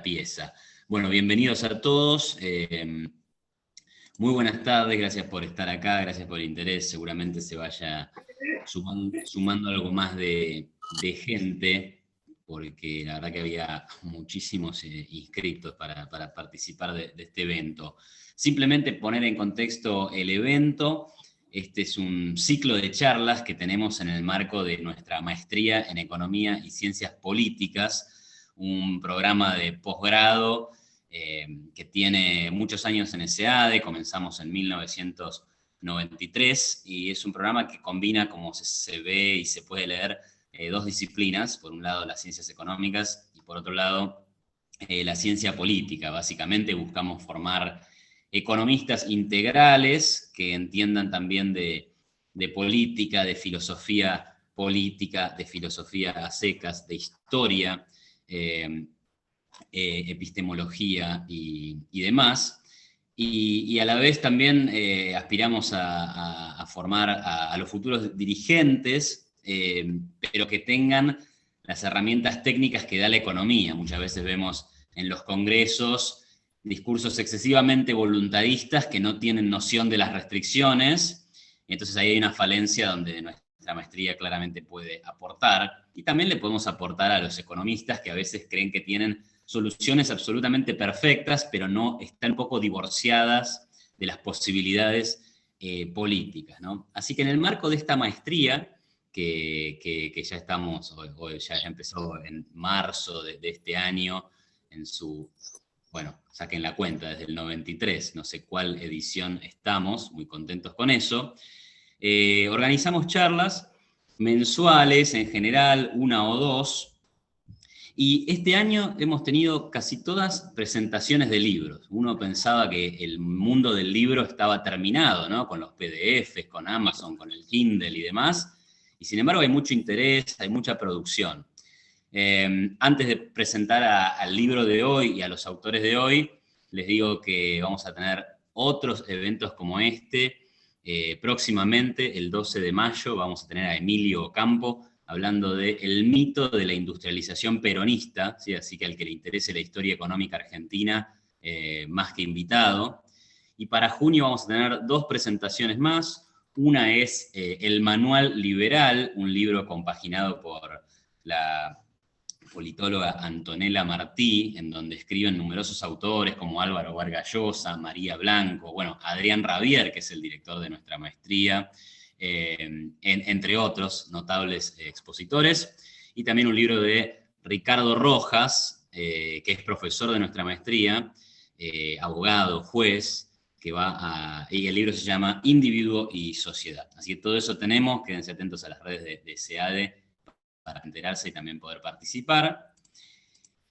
pieza. Bueno, bienvenidos a todos. Muy buenas tardes, gracias por estar acá, gracias por el interés. Seguramente se vaya sumando algo más de gente, porque la verdad que había muchísimos inscritos para participar de este evento. Simplemente poner en contexto el evento. Este es un ciclo de charlas que tenemos en el marco de nuestra maestría en Economía y Ciencias Políticas, un programa de posgrado que tiene muchos años en ESEADE, comenzamos en 1993, y es un programa que combina, como se ve y se puede leer, dos disciplinas: por un lado las ciencias económicas y por otro lado la ciencia política. Básicamente buscamos formar economistas integrales que entiendan también de política, de filosofía política, de filosofía a secas, de historia, epistemología y demás. Y a la vez también aspiramos a formar a los futuros dirigentes, pero que tengan las herramientas técnicas que da la economía. Muchas veces vemos en los congresos discursos excesivamente voluntaristas que no tienen noción de las restricciones, entonces ahí hay una falencia donde nuestra maestría claramente puede aportar, y también le podemos aportar a los economistas que a veces creen que tienen soluciones absolutamente perfectas, pero no están un poco divorciadas de las posibilidades políticas, ¿no? Así que en el marco de esta maestría, que ya estamos, o ya empezó en marzo de este año, en su, bueno, saquen la cuenta, desde el 93, no sé cuál edición estamos, muy contentos con eso. Organizamos charlas mensuales, en general, una o dos, y este año hemos tenido casi todas presentaciones de libros. Uno pensaba que el mundo del libro estaba terminado, ¿no? Con los PDFs, con Amazon, con el Kindle y demás, y sin embargo hay mucho interés, hay mucha producción. Antes de presentar al libro de hoy y a los autores de hoy, les digo que vamos a tener otros eventos como este. Próximamente, el 12 de mayo, vamos a tener a Emilio Ocampo hablando del mito de la industrialización peronista, ¿sí? Así que al que le interese la historia económica argentina, más que invitado. Y para junio vamos a tener dos presentaciones más. Una es El Manual Liberal, un libro compaginado por la politóloga Antonella Martí, en donde escriben numerosos autores como Álvaro Vargas Llosa, María Blanco, bueno, Adrián Rabier, que es el director de nuestra maestría, entre otros notables expositores, y también un libro de Ricardo Rojas, que es profesor de nuestra maestría, abogado, juez, y el libro se llama Individuo y Sociedad. Así que todo eso tenemos, quédense atentos a las redes de SEADE para enterarse y también poder participar.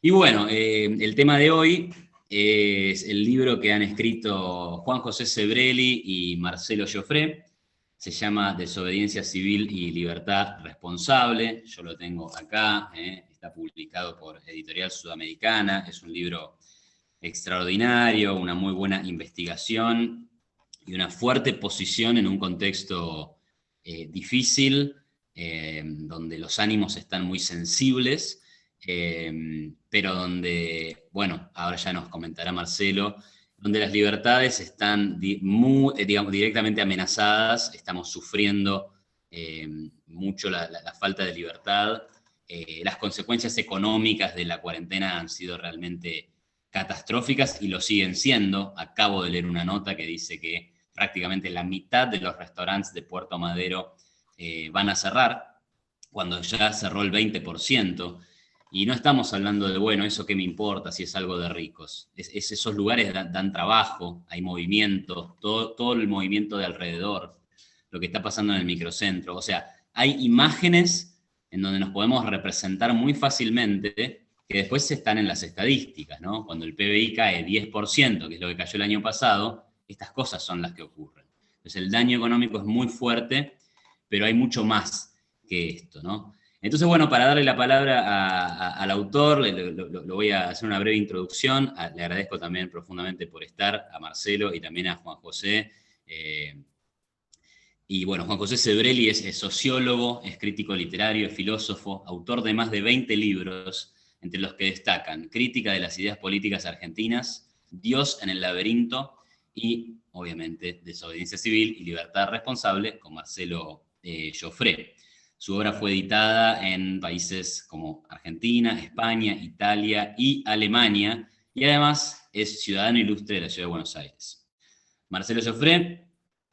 Y bueno, el tema de hoy es el libro que han escrito Juan José Sebrelli y Marcelo Joffre. Se llama Desobediencia Civil y Libertad Responsable. Yo lo tengo acá, está publicado por Editorial Sudamericana. Es un libro extraordinario, una muy buena investigación y una fuerte posición en un contexto difícil, donde los ánimos están muy sensibles, pero donde, bueno, ahora ya nos comentará Marcelo, donde las libertades están digamos, directamente amenazadas. Estamos sufriendo mucho la falta de libertad. Las consecuencias económicas de la cuarentena han sido realmente catastróficas y lo siguen siendo. Acabo de leer una nota que dice que prácticamente la mitad de los restaurantes de Puerto Madero van a cerrar, cuando ya cerró el 20%, y no estamos hablando de, bueno, eso qué me importa si es algo de ricos. Esos lugares dan trabajo, hay movimiento, todo el movimiento de alrededor, lo que está pasando en el microcentro. O sea, hay imágenes en donde nos podemos representar muy fácilmente, que después están en las estadísticas, ¿no? Cuando el PBI cae 10%, que es lo que cayó el año pasado, estas cosas son las que ocurren. Entonces el daño económico es muy fuerte, pero hay mucho más que esto, ¿no? Entonces, bueno, para darle la palabra al autor, lo voy a hacer una breve introducción. Le agradezco también profundamente por estar, a Marcelo y también a Juan José. Y bueno, Juan José Sebrelli es sociólogo, es crítico literario, es filósofo, autor de más de 20 libros, entre los que destacan Crítica de las ideas políticas argentinas, Dios en el laberinto y, obviamente, Desobediencia civil y libertad responsable, con Marcelo Joffre. Su obra fue editada en países como Argentina, España, Italia y Alemania, y además es ciudadano ilustre de la Ciudad de Buenos Aires. Marcelo Joffre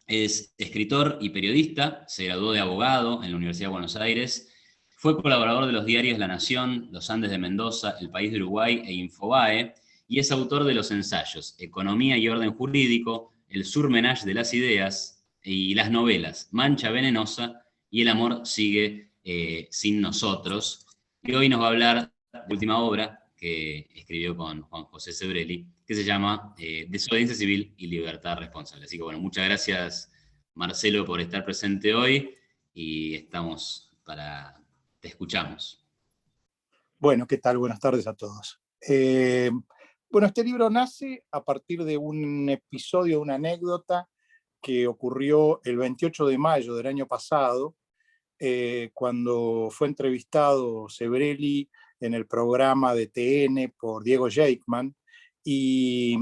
es escritor y periodista, se graduó de abogado en la Universidad de Buenos Aires, fue colaborador de los diarios La Nación, Los Andes de Mendoza, El País de Uruguay e Infobae, y es autor de los ensayos Economía y Orden Jurídico, El Surmenage de las Ideas y las novelas Mancha Venenosa y El Amor Sigue Sin Nosotros. Y hoy nos va a hablar de última obra que escribió con Juan José Sebrelli, que se llama Desobediencia Civil y Libertad Responsable. Así que bueno, muchas gracias Marcelo por estar presente hoy y te escuchamos. Bueno, ¿qué tal? Buenas tardes a todos. Bueno, este libro nace a partir de un episodio, una anécdota que ocurrió el 28 de mayo del año pasado, cuando fue entrevistado Sebrelli en el programa de TN por Diego Jakeman. Y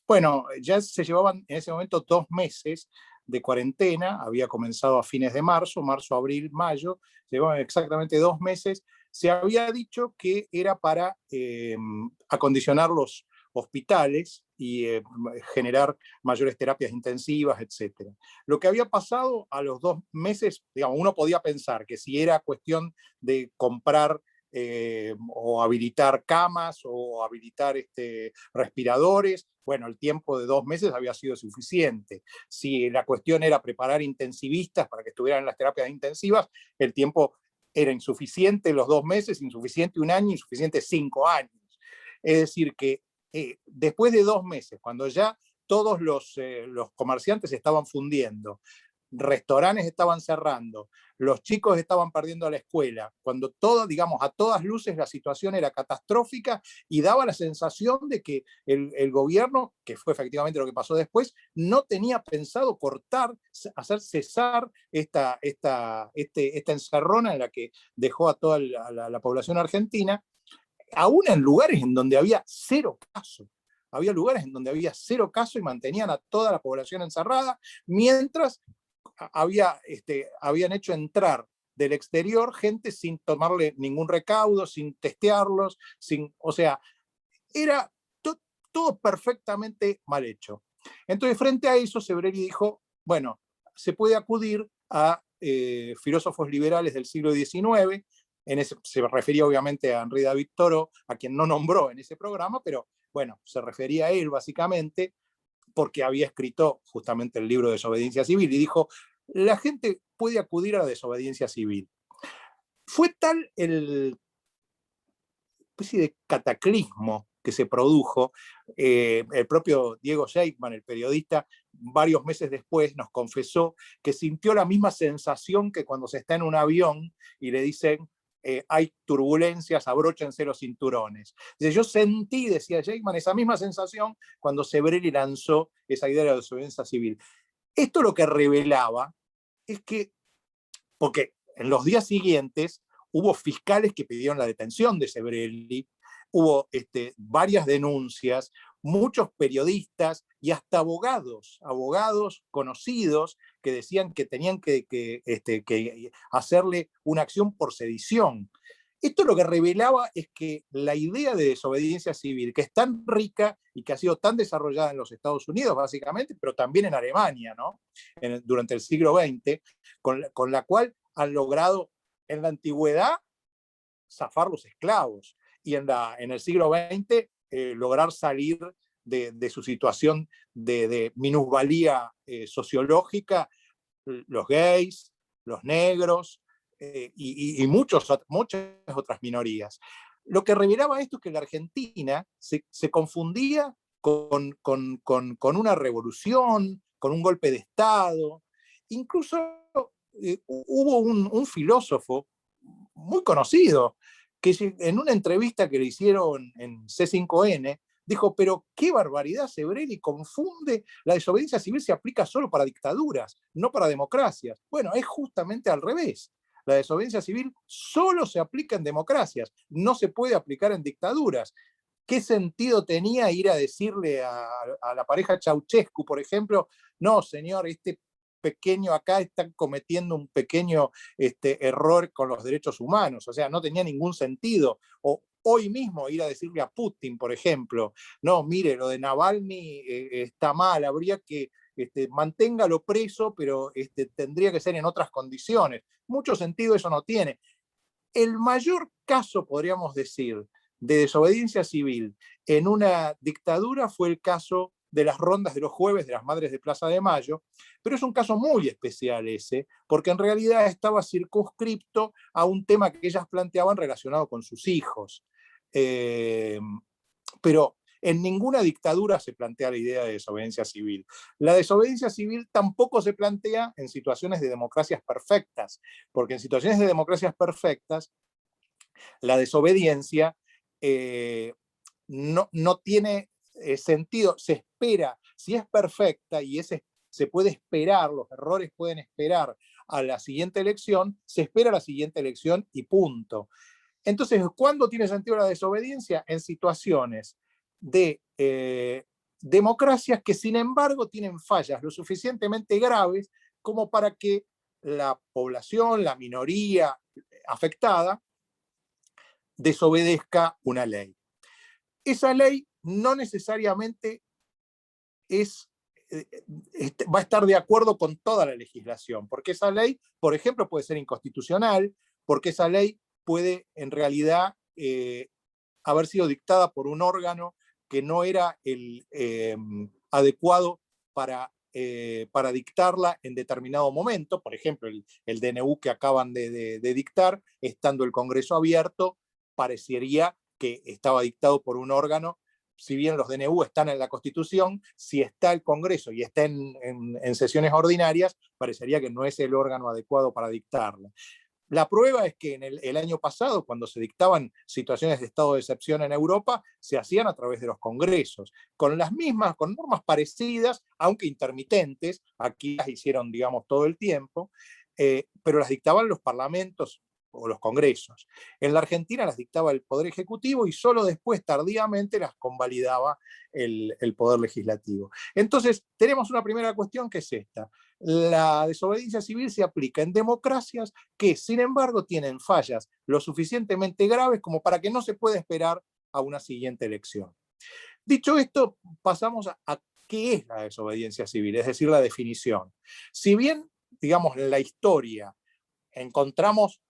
bueno, ya se llevaban en ese momento 2 meses de cuarentena, había comenzado a fines de marzo, abril, mayo, llevaban exactamente 2 meses. Se había dicho que era para acondicionar los hospitales y generar mayores terapias intensivas, etc. Lo que había pasado a los 2 meses, digamos, uno podía pensar que si era cuestión de comprar o habilitar camas o habilitar respiradores, bueno, el tiempo de 2 meses había sido suficiente. Si la cuestión era preparar intensivistas para que estuvieran en las terapias intensivas, el tiempo era insuficiente los 2 meses, insuficiente 1 año, insuficiente 5 años. Es decir, que después de 2 meses, cuando ya todos los comerciantes estaban fundiendo, restaurantes estaban cerrando, los chicos estaban perdiendo la escuela, cuando todo, digamos, a todas luces la situación era catastrófica y daba la sensación de que el gobierno, que fue efectivamente lo que pasó después, no tenía pensado cortar, hacer cesar esta encerrona en la que dejó a toda la población argentina, aún en lugares en donde había 0 casos. Había lugares en donde había 0 casos y mantenían a toda la población encerrada, mientras habían hecho entrar del exterior gente sin tomarle ningún recaudo, sin testearlos, o sea, era todo perfectamente mal hecho. Entonces, frente a eso, Sebrelli dijo, bueno, se puede acudir a filósofos liberales del siglo XIX, se refería obviamente a Henri David Thoreau, a quien no nombró en ese programa, pero bueno, se refería a él básicamente, porque había escrito justamente el libro de Desobediencia Civil, y dijo, la gente puede acudir a la desobediencia civil. Fue tal el especie de cataclismo que se produjo, el propio Diego Jakeman, el periodista, varios meses después nos confesó que sintió la misma sensación que cuando se está en un avión y le dicen hay turbulencias, abróchense los cinturones. Entonces, yo sentí, decía Jakeman, esa misma sensación cuando Sebrelli lanzó esa idea de la desobediencia civil. Esto lo que revelaba es que, porque en los días siguientes hubo fiscales que pidieron la detención de Sebrelli, hubo varias denuncias, muchos periodistas y hasta abogados conocidos que decían que tenían que hacerle una acción por sedición. Esto lo que revelaba es que la idea de desobediencia civil, que es tan rica y que ha sido tan desarrollada en los Estados Unidos, básicamente, pero también en Alemania, ¿no? Durante el siglo XX, con la cual han logrado en la antigüedad zafar los esclavos y en el siglo XX lograr salir de su situación de minusvalía sociológica, los gays, los negros y muchas otras minorías. Lo que revelaba esto es que la Argentina se confundía con una revolución, con un golpe de Estado. Incluso hubo un filósofo muy conocido que en una entrevista que le hicieron en C5N dijo, pero qué barbaridad, Sebrelli confunde, la desobediencia civil se aplica solo para dictaduras, no para democracias. Bueno, es justamente al revés. La desobediencia civil solo se aplica en democracias, no se puede aplicar en dictaduras. ¿Qué sentido tenía ir a decirle a la pareja Ceausescu, por ejemplo, no, señor, este pequeño acá está cometiendo un pequeño error con los derechos humanos? O sea, no tenía ningún sentido. O hoy mismo ir a decirle a Putin, por ejemplo, no, mire, lo de Navalny está mal, habría que manténgalo preso, pero tendría que ser en otras condiciones. Mucho sentido eso no tiene. El mayor caso, podríamos decir, de desobediencia civil en una dictadura fue el caso de las rondas de los jueves de las Madres de Plaza de Mayo, pero es un caso muy especial ese, porque en realidad estaba circunscripto a un tema que ellas planteaban relacionado con sus hijos. Pero en ninguna dictadura se plantea la idea de desobediencia civil. La desobediencia civil tampoco se plantea en situaciones de democracias perfectas, porque en situaciones de democracias perfectas, la desobediencia no tiene sentido, se espera, si es perfecta y se puede esperar, los errores pueden esperar a la siguiente elección, se espera a la siguiente elección y punto. Entonces, ¿cuándo tiene sentido la desobediencia? En situaciones de democracias que sin embargo tienen fallas lo suficientemente graves como para que la población, la minoría afectada, desobedezca una ley. Esa ley no necesariamente va a estar de acuerdo con toda la legislación, porque esa ley, por ejemplo, puede ser inconstitucional, porque esa ley puede en realidad haber sido dictada por un órgano que no era el adecuado para dictarla en determinado momento. Por ejemplo, el DNU que acaban de dictar, estando el Congreso abierto, parecería que estaba dictado por un órgano. Si bien los DNU están en la Constitución, si está el Congreso y está en sesiones ordinarias, parecería que no es el órgano adecuado para dictarla. La prueba es que en el año pasado, cuando se dictaban situaciones de estado de excepción en Europa, se hacían a través de los congresos, con las mismas, con normas parecidas, aunque intermitentes. Aquí las hicieron, digamos, todo el tiempo, pero las dictaban los parlamentos o los congresos. En la Argentina las dictaba el Poder Ejecutivo y solo después, tardíamente, las convalidaba el Poder Legislativo. Entonces, tenemos una primera cuestión que es esta. La desobediencia civil se aplica en democracias que, sin embargo, tienen fallas lo suficientemente graves como para que no se pueda esperar a una siguiente elección. Dicho esto, pasamos a qué es la desobediencia civil, es decir, la definición. Si bien, digamos, en la historia encontramos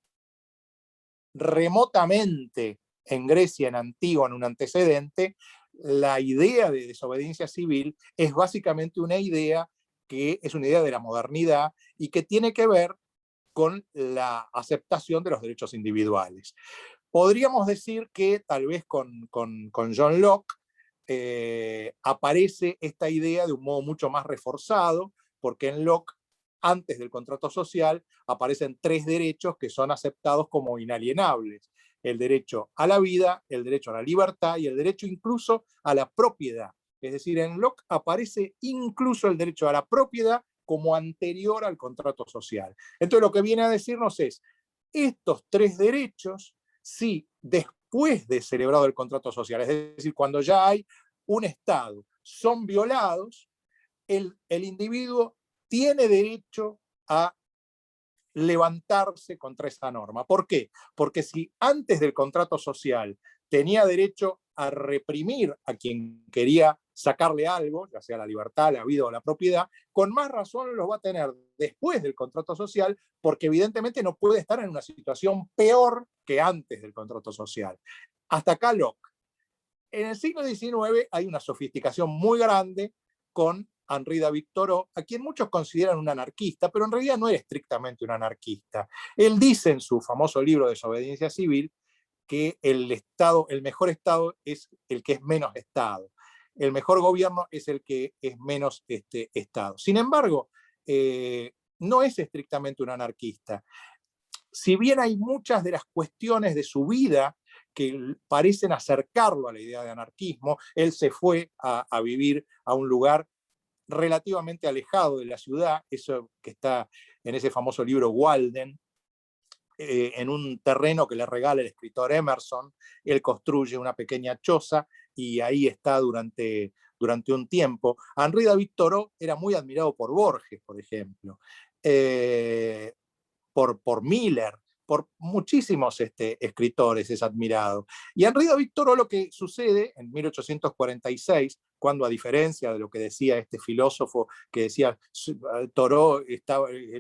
remotamente en Grecia, en Antígona, un antecedente, la idea de desobediencia civil es básicamente una idea que es una idea de la modernidad y que tiene que ver con la aceptación de los derechos individuales. Podríamos decir que tal vez con John Locke aparece esta idea de un modo mucho más reforzado, porque en Locke, antes del contrato social, aparecen 3 derechos que son aceptados como inalienables: el derecho a la vida, el derecho a la libertad y el derecho incluso a la propiedad. Es decir, en Locke aparece incluso el derecho a la propiedad como anterior al contrato social. Entonces lo que viene a decirnos es, estos 3 derechos, si después de celebrado el contrato social, es decir, cuando ya hay un Estado, son violados, el individuo tiene derecho a levantarse contra esa norma. ¿Por qué? Porque si antes del contrato social tenía derecho a reprimir a quien quería sacarle algo, ya sea la libertad, la vida o la propiedad, con más razón lo va a tener después del contrato social, porque evidentemente no puede estar en una situación peor que antes del contrato social. Hasta acá Locke. En el siglo XIX hay una sofisticación muy grande con Henri David Thoreau, a quien muchos consideran un anarquista, pero en realidad no era estrictamente un anarquista. Él dice en su famoso libro Desobediencia Civil que el mejor Estado es el que es menos Estado. El mejor gobierno es el que es menos Estado. Sin embargo, no es estrictamente un anarquista. Si bien hay muchas de las cuestiones de su vida que parecen acercarlo a la idea de anarquismo, él se fue a vivir a un lugar relativamente alejado de la ciudad, eso que está en ese famoso libro Walden, en un terreno que le regala el escritor Emerson. Él construye una pequeña choza y ahí está durante un tiempo. Henri David Thoreau era muy admirado por Borges, por ejemplo, por Miller, por muchísimos escritores es admirado. Y Henri David Thoreau, lo que sucede en 1846, cuando, a diferencia de lo que decía este filósofo que decía Thoreau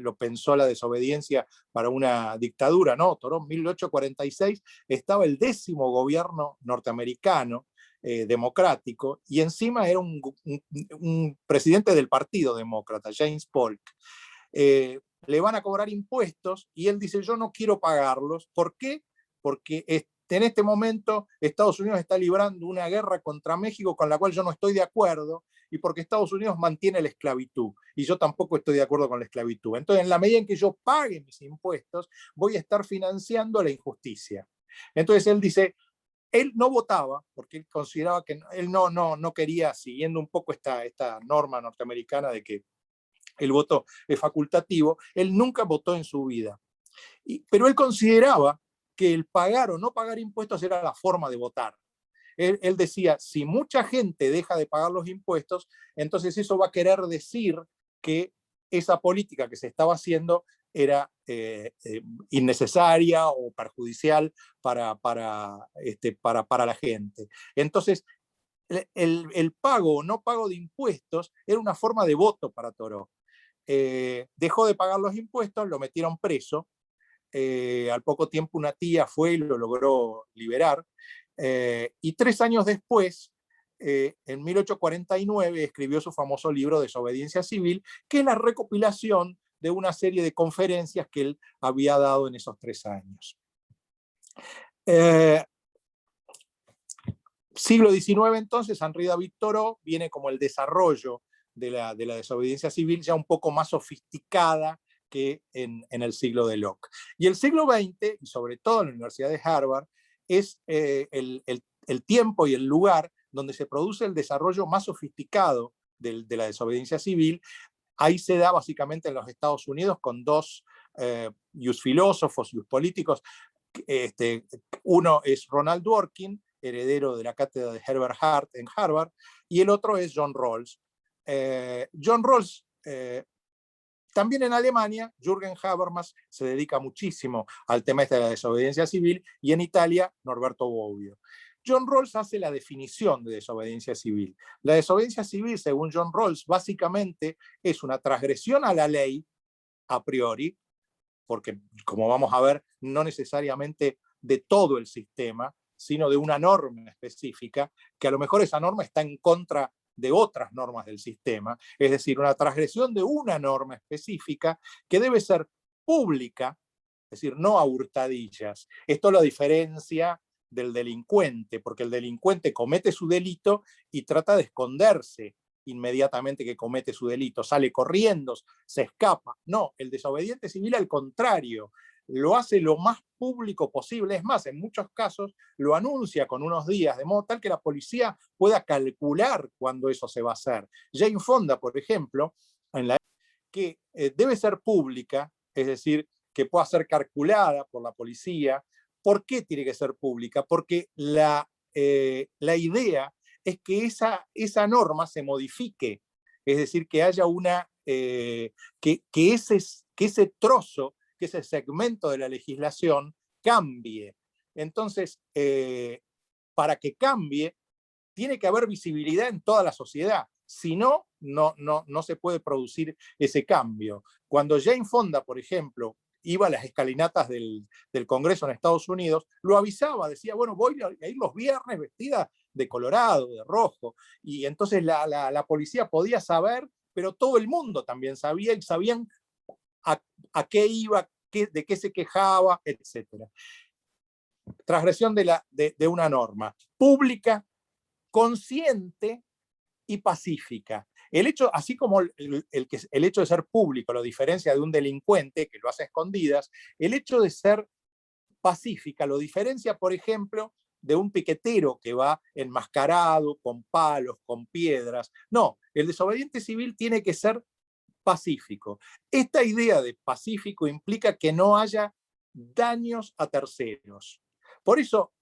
lo pensó la desobediencia para una dictadura, no, Thoreau en 1846 estaba el 10º gobierno norteamericano democrático, y encima era un presidente del Partido Demócrata, James Polk. Le van a cobrar impuestos y él dice: yo no quiero pagarlos. ¿Por qué? Porque en este momento Estados Unidos está librando una guerra contra México con la cual yo no estoy de acuerdo, y porque Estados Unidos mantiene la esclavitud y yo tampoco estoy de acuerdo con la esclavitud. Entonces, en la medida en que yo pague mis impuestos, voy a estar financiando la injusticia. Entonces él dice, él no votaba porque él consideraba que él no quería, siguiendo un poco esta norma norteamericana de que el voto es facultativo, él nunca votó en su vida. Pero él consideraba que el pagar o no pagar impuestos era la forma de votar. Él decía, si mucha gente deja de pagar los impuestos, entonces eso va a querer decir que esa política que se estaba haciendo era innecesaria o perjudicial para la gente. Entonces, el pago o no pago de impuestos era una forma de voto para Thoreau. Dejó de pagar los impuestos, lo metieron preso. Al poco tiempo una tía fue y lo logró liberar. Y 3 años después, en 1849, escribió su famoso libro Desobediencia Civil, que es la recopilación de una serie de conferencias que él había dado en esos 3 años. Siglo XIX, entonces, Henri David Thoreau viene como el desarrollo de la desobediencia civil, ya un poco más sofisticada que en el siglo de Locke. Y el siglo XX, y sobre todo en la Universidad de Harvard, es el tiempo y el lugar donde se produce el desarrollo más sofisticado de la desobediencia civil. Ahí se da básicamente en los Estados Unidos con 2 filósofos, políticos. Uno es Ronald Dworkin, heredero de la cátedra de Herbert Hart en Harvard, y el otro es John Rawls. John Rawls, también en Alemania, Jürgen Habermas se dedica muchísimo al tema de la desobediencia civil, y en Italia, Norberto Bobbio. John Rawls hace la definición de desobediencia civil. La desobediencia civil, según John Rawls, básicamente es una transgresión a la ley a priori, porque, como vamos a ver, no necesariamente de todo el sistema, sino de una norma específica, que a lo mejor esa norma está en contra de otras normas del sistema, es decir, una transgresión de una norma específica que debe ser pública, es decir, no a hurtadillas. Esto lo diferencia del delincuente, porque el delincuente comete su delito y trata de esconderse inmediatamente que comete su delito, sale corriendo, se escapa. No, el desobediente civil, al contrario, lo hace lo más público posible. Es más, en muchos casos lo anuncia con unos días, de modo tal que la policía pueda calcular cuándo eso se va a hacer. Jane Fonda, por ejemplo, que debe ser pública, es decir, que pueda ser calculada por la policía. ¿Por qué tiene que ser pública? Porque la idea es que esa norma se modifique, es decir, que haya que ese trozo, que ese segmento de la legislación cambie. Entonces, para que cambie, tiene que haber visibilidad en toda la sociedad. Si no, no se puede producir ese cambio. Cuando Jane Fonda, por ejemplo, iba a las escalinatas del Congreso en Estados Unidos, lo avisaba, decía, bueno, voy a ir los viernes vestida de colorado, de rojo, y entonces la policía podía saber, pero todo el mundo también sabía, y sabían a qué iba, de qué se quejaba, etc. Transgresión de una norma pública, consciente y pacífica. El hecho, así como el hecho de ser público lo diferencia de un delincuente que lo hace a escondidas, el hecho de ser pacífica lo diferencia, por ejemplo, de un piquetero que va enmascarado, con palos, con piedras. No, el desobediente civil tiene que ser pacífico. Esta idea de pacífico implica que no haya daños a terceros. Por eso,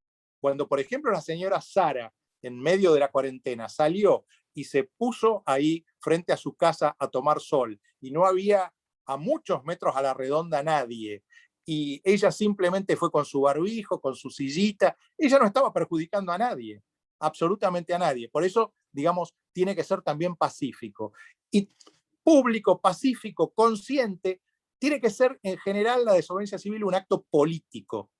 cuando, por ejemplo, la señora Sara, en medio de la cuarentena, salió y se puso ahí frente a su casa a tomar sol, y no había a muchos metros a la redonda nadie, y ella simplemente fue con su barbijo, con su sillita, ella no estaba perjudicando a nadie, absolutamente a nadie. Por eso, digamos, tiene que ser también pacífico. Y público, pacífico, consciente, tiene que ser en general la desobediencia civil un acto político.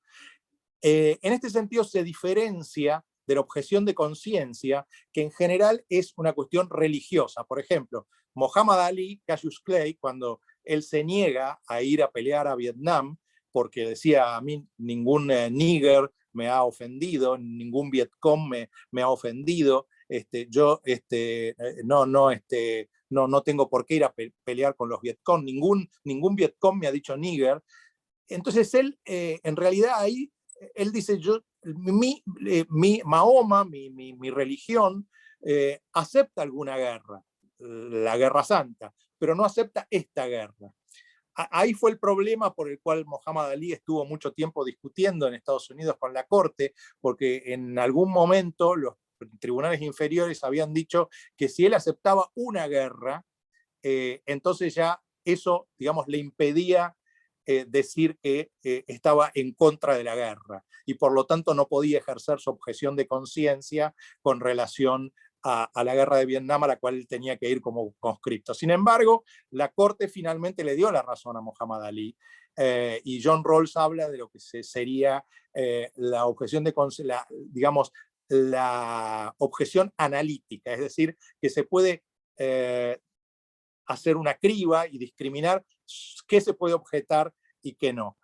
En este sentido se diferencia de la objeción de conciencia, que en general es una cuestión religiosa. Por ejemplo, Muhammad Ali, Cassius Clay, cuando él se niega a ir a pelear a Vietnam, porque decía, a mí ningún níger me ha ofendido, ningún Vietcong me ha ofendido, yo no tengo por qué ir a pelear con los Vietcong, ningún Vietcong me ha dicho níger. Entonces él, en realidad ahí, él dice, Mahoma, mi religión, acepta alguna guerra, la Guerra Santa, pero no acepta esta guerra. Ahí fue el problema por el cual Muhammad Ali estuvo mucho tiempo discutiendo en Estados Unidos con la corte, porque en algún momento los tribunales inferiores habían dicho que si él aceptaba una guerra, entonces ya eso, digamos, le impedía decir que estaba en contra de la guerra, y por lo tanto no podía ejercer su objeción de conciencia con relación a la guerra de Vietnam, a la cual él tenía que ir como conscripto. Sin embargo, la corte finalmente le dio la razón a Muhammad Ali, y John Rawls habla de lo que sería la objeción de conciencia, digamos, la objeción analítica, es decir, que se puede hacer una criba y discriminar qué se puede objetar y qué no.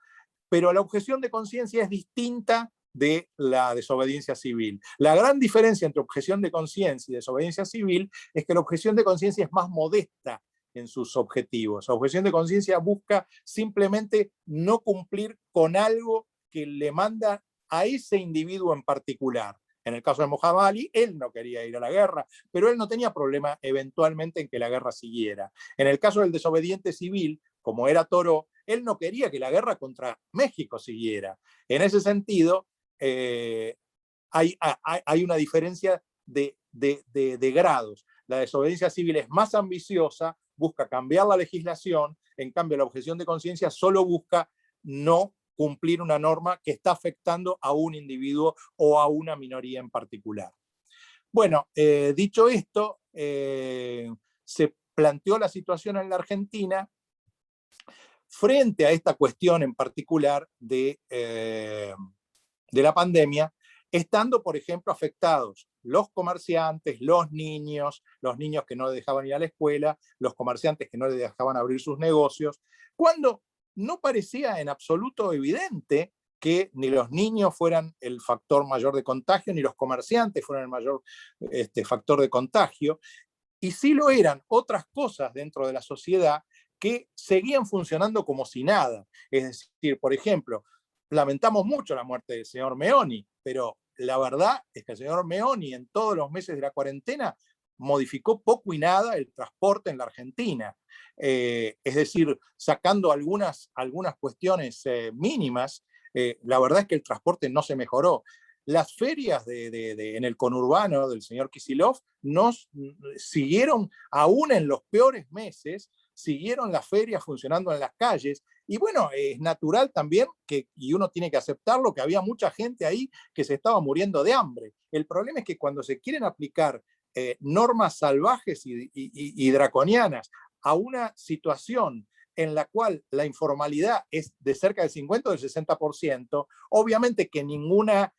Pero la objeción de conciencia es distinta de la desobediencia civil. La gran diferencia entre objeción de conciencia y desobediencia civil es que la objeción de conciencia es más modesta en sus objetivos. La objeción de conciencia busca simplemente no cumplir con algo que le manda a ese individuo en particular. En el caso de Muhammad Ali, él no quería ir a la guerra, pero él no tenía problema eventualmente en que la guerra siguiera. En el caso del desobediente civil, como era Toro, él no quería que la guerra contra México siguiera. En ese sentido, hay una diferencia de grados. La desobediencia civil es más ambiciosa, busca cambiar la legislación, en cambio la objeción de conciencia solo busca no cumplir una norma que está afectando a un individuo o a una minoría en particular. Bueno, dicho esto, se planteó la situación en la Argentina frente a esta cuestión en particular de la pandemia, estando, por ejemplo, afectados los comerciantes, los niños que no les dejaban ir a la escuela, los comerciantes que no les dejaban abrir sus negocios, cuando no parecía en absoluto evidente que ni los niños fueran el factor mayor de contagio, ni los comerciantes fueran el mayor factor de contagio, y sí lo eran otras cosas dentro de la sociedad que seguían funcionando como si nada. Es decir, por ejemplo, lamentamos mucho la muerte del señor Meoni, pero la verdad es que el señor Meoni en todos los meses de la cuarentena modificó poco y nada el transporte en la Argentina. Es decir, sacando algunas cuestiones mínimas, la verdad es que el transporte no se mejoró. Las ferias en el conurbano del señor Kicillof nos siguieron, aún en los peores meses, siguieron las ferias funcionando en las calles. Y bueno, es natural también y uno tiene que aceptarlo, que había mucha gente ahí que se estaba muriendo de hambre. El problema es que cuando se quieren aplicar normas salvajes y draconianas a una situación en la cual la informalidad es de cerca del 50 o del 60%, obviamente que ninguna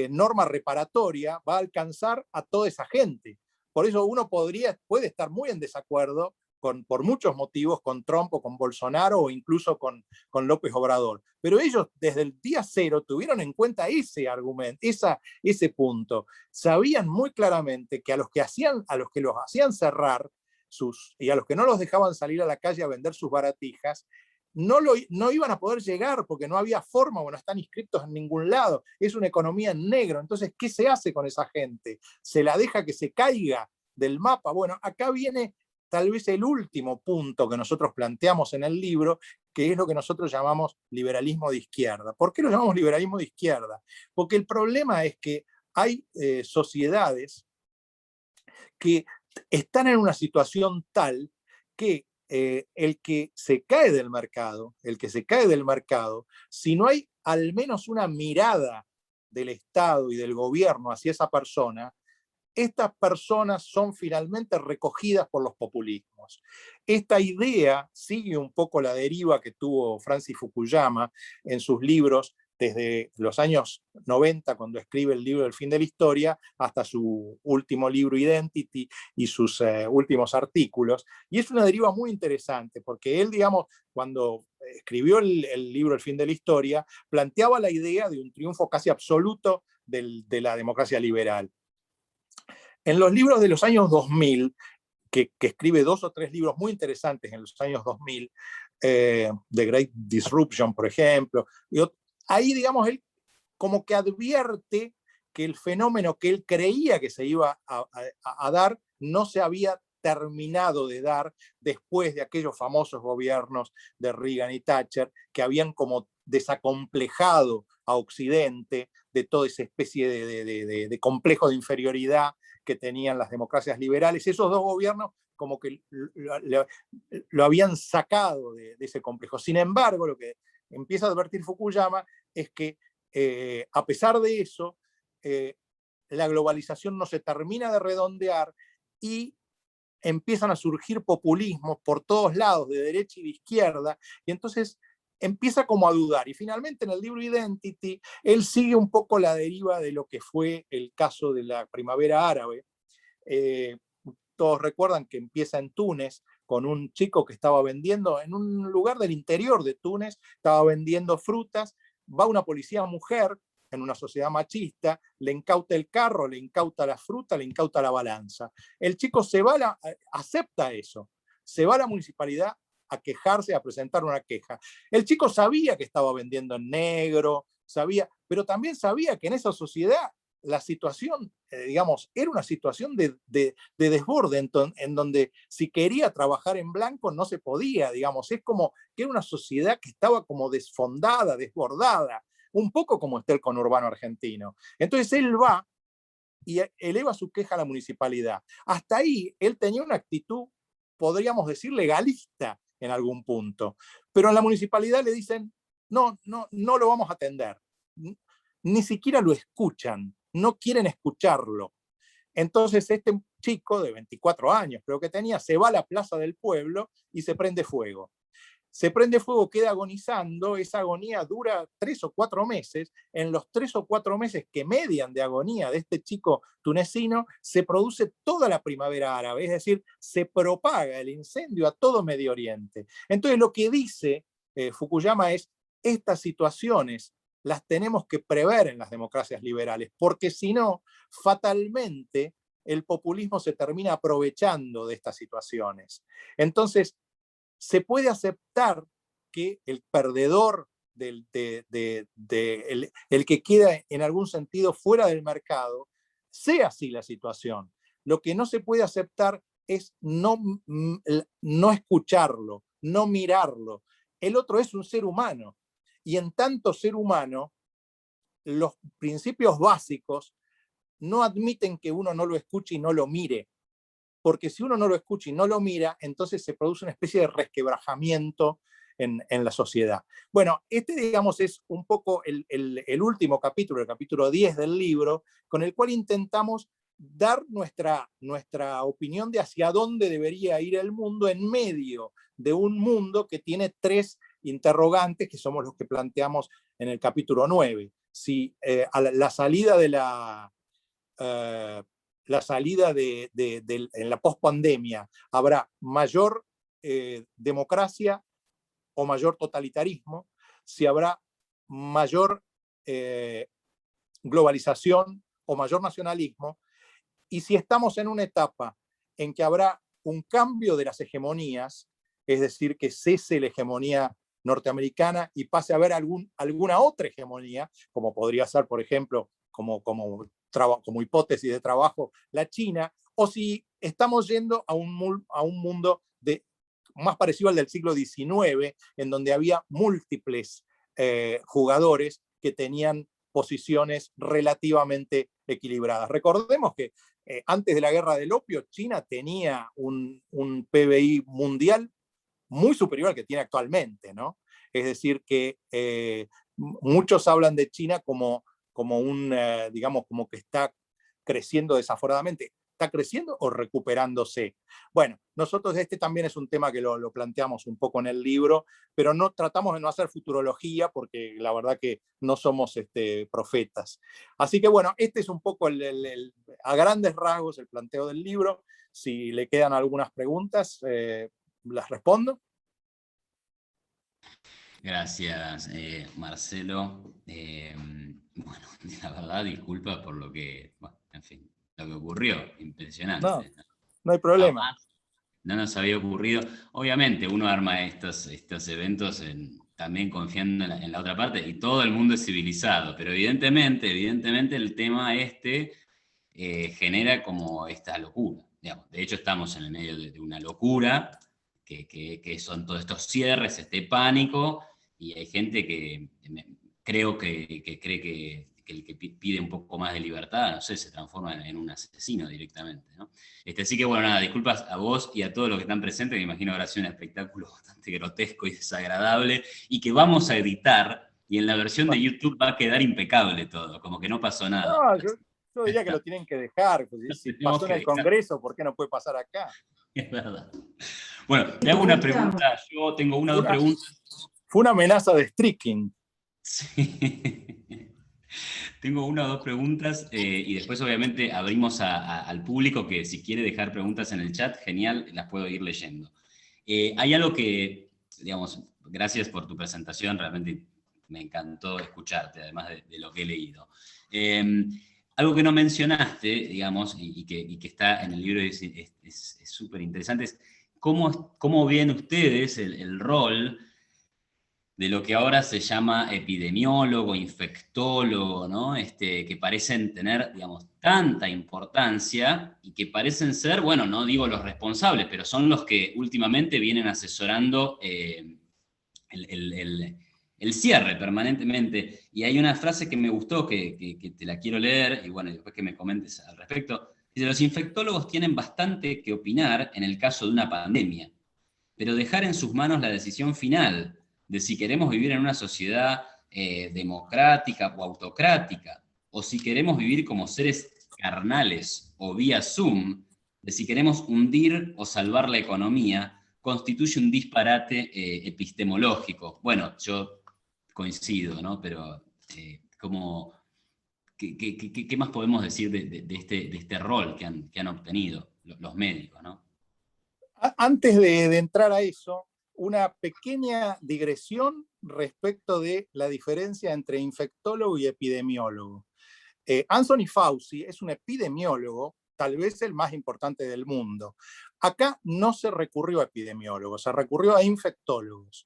norma reparatoria va a alcanzar a toda esa gente. Por eso uno puede estar muy en desacuerdo por muchos motivos con Trump o con Bolsonaro o incluso con López Obrador. Pero ellos desde el día cero tuvieron en cuenta ese argumento, ese punto. Sabían muy claramente que a los que los hacían cerrar y a los que no los dejaban salir a la calle a vender sus baratijas, no iban a poder llegar porque no había forma, o no están inscritos en ningún lado. Es una economía en negro. Entonces, ¿qué se hace con esa gente? ¿Se la deja que se caiga del mapa? Bueno, acá viene tal vez el último punto que nosotros planteamos en el libro, que es lo que nosotros llamamos liberalismo de izquierda. ¿Por qué lo llamamos liberalismo de izquierda? Porque el problema es que hay sociedades que están en una situación tal que el que se cae del mercado, si no hay al menos una mirada del Estado y del gobierno hacia esa persona, estas personas son finalmente recogidas por los populismos. Esta idea sigue un poco la deriva que tuvo Francis Fukuyama en sus libros desde los años 90, cuando escribe el libro del fin de la historia, hasta su último libro Identity y sus últimos artículos. Y es una deriva muy interesante, porque él, digamos, cuando escribió el libro El fin de la historia, planteaba la idea de un triunfo casi absoluto de la democracia liberal. En los libros de los años 2000, que escribe 2 o 3 libros muy interesantes en los años 2000, The Great Disruption, por ejemplo, ahí, digamos, él como que advierte que el fenómeno que él creía que se iba a dar no se había terminado de dar después de aquellos famosos gobiernos de Reagan y Thatcher, que habían como desacomplejado a Occidente de toda esa especie de complejo de inferioridad que tenían las democracias liberales. Esos dos gobiernos como que lo habían sacado de ese complejo. Sin embargo, lo que empieza a advertir Fukuyama es que a pesar de eso, la globalización no se termina de redondear y empiezan a surgir populismos por todos lados, de derecha y de izquierda, y entonces empieza como a dudar. Y finalmente en el libro Identity, él sigue un poco la deriva de lo que fue el caso de la primavera árabe. Todos recuerdan que empieza en Túnez con un chico que estaba vendiendo, en un lugar del interior de Túnez, estaba vendiendo frutas, va una policía mujer en una sociedad machista, le incauta el carro, le incauta la fruta, le incauta la balanza. El chico acepta eso, se va a la municipalidad a quejarse, a presentar una queja. El chico sabía que estaba vendiendo en negro, pero también sabía que en esa sociedad la situación, digamos, era una situación de desborde, en donde si quería trabajar en blanco no se podía, digamos, es como que era una sociedad que estaba como desfondada, desbordada, un poco como está el conurbano argentino. Entonces él va y eleva su queja a la municipalidad. Hasta ahí él tenía una actitud, podríamos decir, legalista en algún punto, pero en la municipalidad le dicen, no lo vamos a atender, ni siquiera lo escuchan, no quieren escucharlo. Entonces este chico de 24 años, creo que tenía, se va a la plaza del pueblo y se prende fuego. Se prende fuego, queda agonizando, esa agonía dura 3 o 4 meses. En los 3 o 4 meses que median de agonía de este chico tunecino, se produce toda la primavera árabe, es decir, se propaga el incendio a todo Medio Oriente. Entonces lo que dice Fukuyama es, estas situaciones las tenemos que prever en las democracias liberales, porque si no, fatalmente el populismo se termina aprovechando de estas situaciones. Entonces, se puede aceptar que el perdedor, el que queda en algún sentido fuera del mercado, sea así la situación. Lo que no se puede aceptar es no escucharlo, no mirarlo. El otro es un ser humano, y en tanto ser humano, los principios básicos no admiten que uno no lo escuche y no lo mire, porque si uno no lo escucha y no lo mira, entonces se produce una especie de resquebrajamiento en la sociedad. Bueno, digamos, es un poco el último capítulo, el capítulo 10 del libro, con el cual intentamos dar nuestra opinión de hacia dónde debería ir el mundo en medio de un mundo que tiene 3 interrogantes, que somos los que planteamos en el capítulo 9. Si a la salida de en la pospandemia habrá mayor democracia o mayor totalitarismo, si habrá mayor globalización o mayor nacionalismo, y si estamos en una etapa en que habrá un cambio de las hegemonías, es decir, que cese la hegemonía norteamericana y pase a haber alguna otra hegemonía, como podría ser, por ejemplo, como hipótesis de trabajo, la China, o si estamos yendo a un mundo más parecido al del siglo XIX, en donde había múltiples jugadores que tenían posiciones relativamente equilibradas. Recordemos que antes de la guerra del opio, China tenía un PBI mundial muy superior al que tiene actualmente, ¿no? Es decir, que muchos hablan de China como digamos, como que está creciendo desaforadamente. ¿Está creciendo o recuperándose? Bueno, nosotros también es un tema que lo planteamos un poco en el libro, pero no tratamos de no hacer futurología porque la verdad que no somos profetas. Así que bueno, este es un poco a grandes rasgos el planteo del libro. Si le quedan algunas preguntas, las respondo. Gracias, Marcelo. Bueno, la verdad, disculpa por lo que, bueno, en fin, lo que ocurrió, No, impresionante. no hay problema. Jamás no nos había ocurrido. Obviamente, uno arma estos eventos también confiando en la otra parte, y todo el mundo es civilizado, pero evidentemente el tema genera como esta locura. Digamos. De hecho, estamos en el medio de una locura, que son todos estos cierres, este pánico, y hay gente que creo que cree que el que pide un poco más de libertad, no sé, se transforma en un asesino directamente, ¿no? Así que bueno, nada, disculpas a vos y a todos los que están presentes, me imagino habrá sido un espectáculo bastante grotesco y desagradable, y que vamos a editar, y en la versión de YouTube va a quedar impecable todo, como que no pasó nada. No, yo diría que lo tienen que dejar. Pues, si pasó en el Congreso, ¿por qué no puede pasar acá? Es verdad. Bueno, le hago una pregunta. Yo tengo una o dos preguntas. Fue una amenaza de streaking. Sí. Tengo una o dos preguntas y después obviamente abrimos al público que si quiere dejar preguntas en el chat, genial, las puedo ir leyendo. Hay algo que, digamos, gracias por tu presentación, realmente me encantó escucharte, además de lo que he leído. Algo que no mencionaste, digamos, y que está en el libro y es súper interesante, es cómo ven ustedes el rol de lo que ahora se llama epidemiólogo, infectólogo, ¿no? Que parecen tener, digamos, tanta importancia y que parecen ser, bueno, no digo los responsables, pero son los que últimamente vienen asesorando el cierre permanentemente. Y hay una frase que me gustó, que te la quiero leer, y bueno, después que me comentes al respecto. Dice, los infectólogos tienen bastante que opinar en el caso de una pandemia, pero dejar en sus manos la decisión final de si queremos vivir en una sociedad democrática o autocrática, o si queremos vivir como seres carnales o vía Zoom, de si queremos hundir o salvar la economía, constituye un disparate epistemológico. Bueno, yo coincido, ¿no? Pero ¿qué más podemos decir de este rol que han obtenido los médicos, ¿no? Antes de entrar a eso, una pequeña digresión respecto de la diferencia entre infectólogo y epidemiólogo. Anthony Fauci es un epidemiólogo, tal vez el más importante del mundo. Acá no se recurrió a epidemiólogos, se recurrió a infectólogos.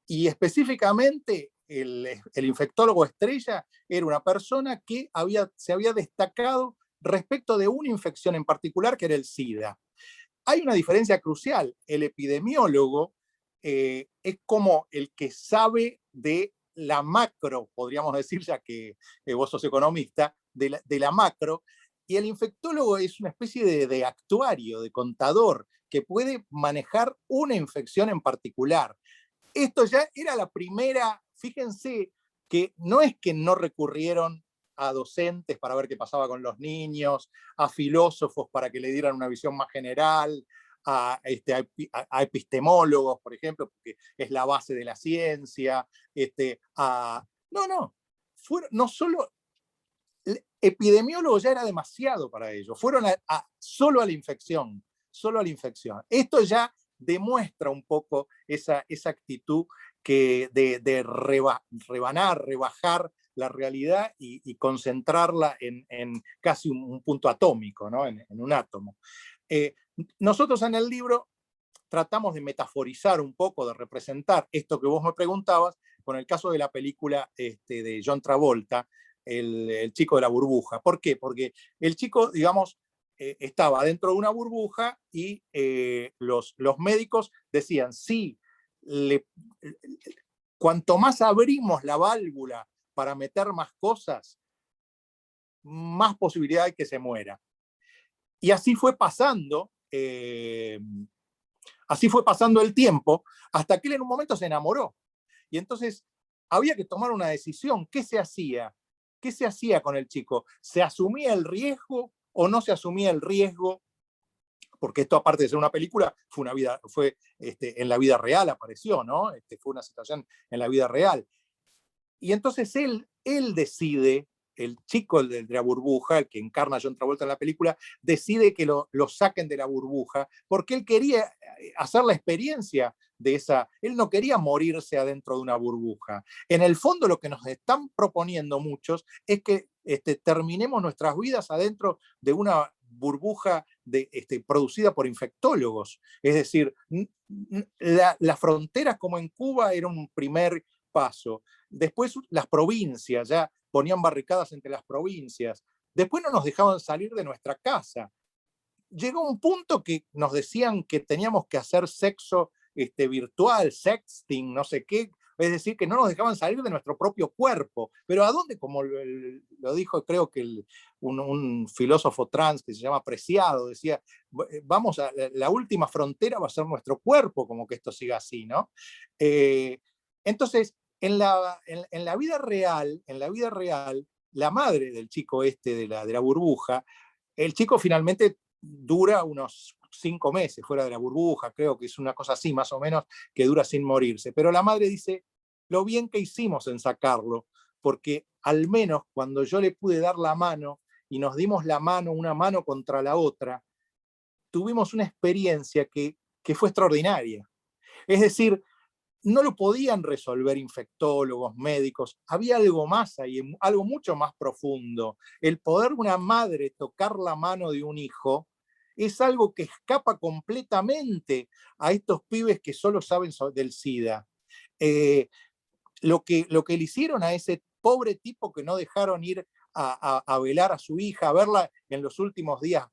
Y específicamente el infectólogo estrella era una persona que se había destacado respecto de una infección en particular, que era el SIDA. Hay una diferencia crucial. El epidemiólogo es como el que sabe de la macro, podríamos decir, ya que vos sos economista, de la macro, y el infectólogo es una especie de actuario, de contador, que puede manejar una infección en particular. Esto ya era la primera, fíjense que no es que no recurrieron a docentes para ver qué pasaba con los niños, a filósofos para que le dieran una visión más general, a epistemólogos, por ejemplo, porque es la base de la ciencia, no solo, epidemiólogos ya era demasiado para ellos, fueron solo a la infección, solo a la infección. Esto ya demuestra un poco esa actitud de rebajar la realidad y concentrarla en casi un punto atómico, ¿no? en un átomo. Nosotros en el libro tratamos de metaforizar un poco, de representar esto que vos me preguntabas, con el caso de la película de John Travolta, el chico de la burbuja. ¿Por qué? Porque el chico, digamos, estaba dentro de una burbuja y los médicos decían, sí, cuanto más abrimos la válvula para meter más cosas, más posibilidad hay que se muera. Y así fue pasando el tiempo, hasta que él en un momento se enamoró. Y entonces había que tomar una decisión. ¿Qué se hacía? ¿Qué se hacía con el chico? ¿Se asumía el riesgo o no se asumía el riesgo? Porque esto, aparte de ser una película, fue en la vida real apareció, ¿no? Fue una situación en la vida real. Y entonces él decide, el chico de la burbuja, el que encarna a John Travolta en la película, decide que lo saquen de la burbuja, porque él quería hacer la experiencia de esa, él no quería morirse adentro de una burbuja. En el fondo lo que nos están proponiendo muchos es que terminemos nuestras vidas adentro de una burbuja producida por infectólogos. Es decir, las fronteras como en Cuba era un primer paso. Después las provincias, ya ponían barricadas entre las provincias. Después no nos dejaban salir de nuestra casa. Llegó un punto que nos decían que teníamos que hacer sexo virtual, sexting, no sé qué. Es decir, que no nos dejaban salir de nuestro propio cuerpo. Pero ¿a dónde? Como lo dijo, creo que un filósofo trans que se llama Preciado, decía, vamos a la última frontera va a ser nuestro cuerpo, como que esto siga así, ¿no? Entonces, en la vida real, la madre del chico de la burbuja, el chico finalmente dura unos 5 meses fuera de la burbuja, creo que es una cosa así más o menos, que dura sin morirse. Pero la madre dice, lo bien que hicimos en sacarlo, porque al menos cuando yo le pude dar la mano y nos dimos la mano, una mano contra la otra, tuvimos una experiencia que fue extraordinaria. Es decir, no lo podían resolver infectólogos, médicos. Había algo más ahí, algo mucho más profundo. El poder de una madre tocar la mano de un hijo es algo que escapa completamente a estos pibes que solo saben del SIDA. Lo que le hicieron a ese pobre tipo que no dejaron ir a velar a su hija, a verla en los últimos días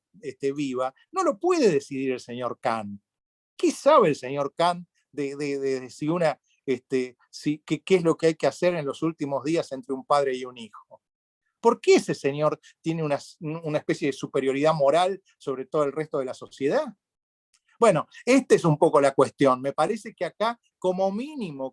viva, no lo puede decidir el señor Khan. ¿Qué sabe el señor Khan de si qué es lo que hay que hacer en los últimos días entre un padre y un hijo? ¿Por qué ese señor tiene una especie de superioridad moral sobre todo el resto de la sociedad? Bueno, esta es un poco la cuestión. Me parece que acá, como mínimo,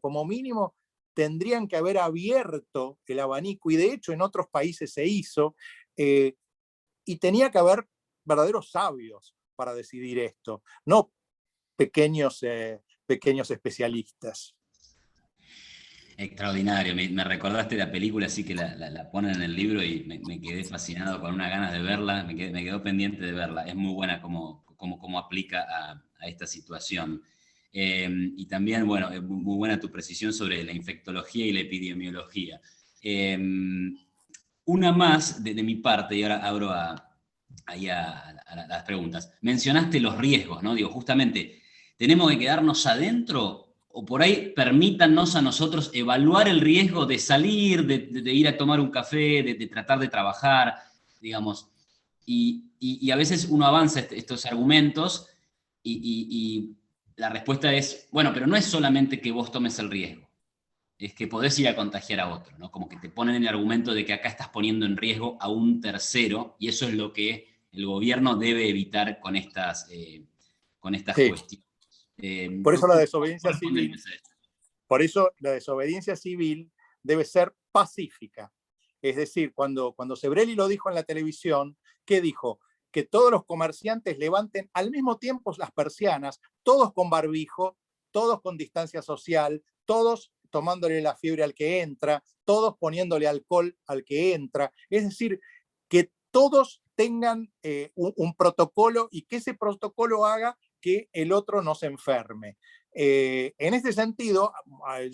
tendrían que haber abierto el abanico, y de hecho en otros países se hizo, y tenía que haber verdaderos sabios para decidir esto, no pequeños especialistas. Extraordinario, me recordaste la película, así que la ponen en el libro y me quedé fascinado con unas ganas de verla, me quedó pendiente de verla, es muy buena como aplica a esta situación. Y también, bueno, es muy buena tu precisión sobre la infectología y la epidemiología. Una más de mi parte, y ahora abro a las preguntas. Mencionaste los riesgos, ¿no? Digo, justamente, ¿tenemos que quedarnos adentro? O por ahí permítanos a nosotros evaluar el riesgo de salir, de ir a tomar un café, de tratar de trabajar, digamos. Y a veces uno avanza estos argumentos y la respuesta es, bueno, pero no es solamente que vos tomes el riesgo, es que podés ir a contagiar a otro, ¿no? Como que te ponen el argumento de que acá estás poniendo en riesgo a un tercero, y eso es lo que el gobierno debe evitar con estas Sí. cuestiones. Por eso la desobediencia civil debe ser pacífica. Es decir, cuando Sebrelli lo dijo en la televisión, ¿qué dijo? Que todos los comerciantes levanten al mismo tiempo las persianas, todos con barbijo, todos con distancia social, todos tomándole la fiebre al que entra, todos poniéndole alcohol al que entra. Es decir, que todos tengan un protocolo y que ese protocolo haga que el otro no se enferme. En este sentido,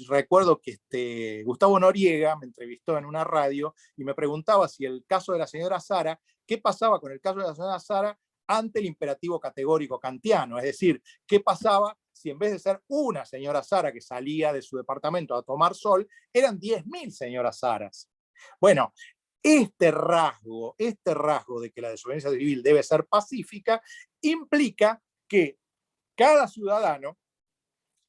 recuerdo que Gustavo Noriega me entrevistó en una radio y me preguntaba si el caso de la señora Sara, qué pasaba con el caso de la señora Sara ante el imperativo categórico kantiano, es decir, qué pasaba si en vez de ser una señora Sara que salía de su departamento a tomar sol, eran 10.000 señoras Saras. Bueno, Este rasgo de que la desobediencia civil debe ser pacífica implica que cada ciudadano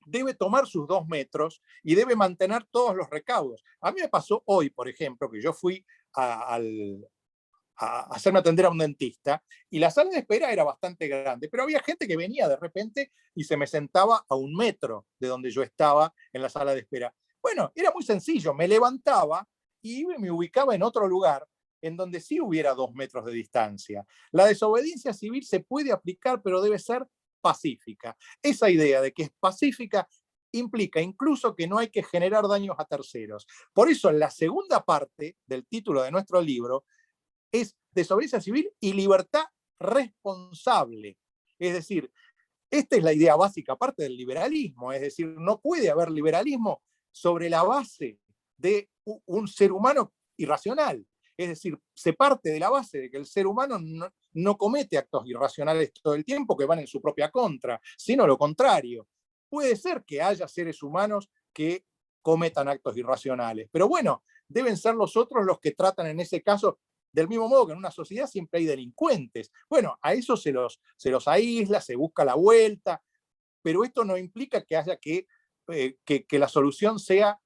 debe tomar sus 2 metros y debe mantener todos los recaudos. A mí me pasó hoy, por ejemplo, que yo fui a hacerme atender a un dentista y la sala de espera era bastante grande, pero había gente que venía de repente y se me sentaba a 1 metro de donde yo estaba en la sala de espera. Bueno, era muy sencillo, me levantaba y me ubicaba en otro lugar en donde sí hubiera 2 metros de distancia. La desobediencia civil se puede aplicar, pero debe ser pacífica. Esa idea de que es pacífica implica incluso que no hay que generar daños a terceros. Por eso, en la segunda parte del título de nuestro libro es desobediencia civil y libertad responsable. Es decir, esta es la idea básica, aparte del liberalismo. Es decir, no puede haber liberalismo sobre la base de un ser humano irracional. Es decir, se parte de la base de que el ser humano no comete actos irracionales todo el tiempo que van en su propia contra, sino lo contrario. Puede ser que haya seres humanos que cometan actos irracionales, pero bueno, deben ser los otros los que tratan en ese caso, del mismo modo que en una sociedad siempre hay delincuentes. Bueno, a eso se los aísla, se busca la vuelta, pero esto no implica que haya que la solución sea